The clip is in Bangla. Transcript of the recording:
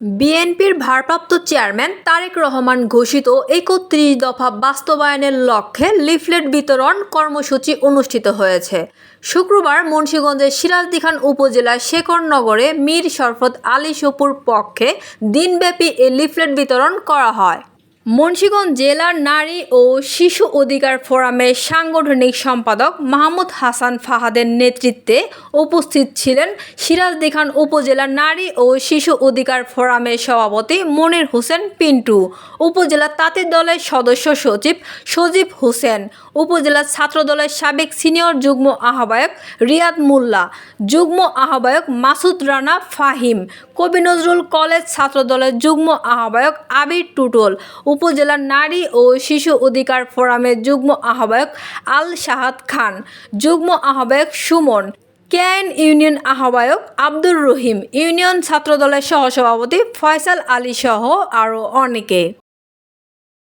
বিএনপির ভারপ্রাপ্ত চেয়ারম্যান তারেক রহমান ঘোষিত ৩১ দফা বাস্তবায়নের লক্ষ্যে লিফলেট বিতরণ কর্মসূচি অনুষ্ঠিত হয়েছে। শুক্রবার মুন্সিগঞ্জের সিরাজদিখান উপজেলার শেখরনগরে মীর শরফত আলী সপুর পক্ষে দিনব্যাপী এ লিফলেট বিতরণ করা হয়। মুন্সিগঞ্জ জেলার নারী ও শিশু অধিকার ফোরামের সাংগঠনিক সম্পাদক মাহমুদ হাসান ফাহাদের নেতৃত্বে উপস্থিত ছিলেন সিরাজদিখান উপজেলা নারী ও শিশু অধিকার ফোরামের সভাপতি মনির হোসেন পিন্টু, উপজেলা তাঁতি দলের সদস্য সচিব সজীব হোসেন, উপজেলা ছাত্রদলের সাবেক সিনিয়র যুগ্ম আহ্বায়ক রিয়াদ মোল্লা, যুগ্ম আহ্বায়ক মাসুদ রানা ফাহিম, কবি নজরুল কলেজ ছাত্রদলের যুগ্ম আহ্বায়ক আবির টুটুল, উপজেলা নারী ও শিশু অধিকার ফোরামের যুগ্ম আহ্বায়ক আল শাহাদ খান, যুগ্ম আহ্বায়ক সুমন, কেআইন ইউনিয়ন আহ্বায়ক আব্দুর রহিম, ইউনিয়ন ছাত্রদলের সহসভাপতি ফয়সাল আলী সহ আরও অনেকে।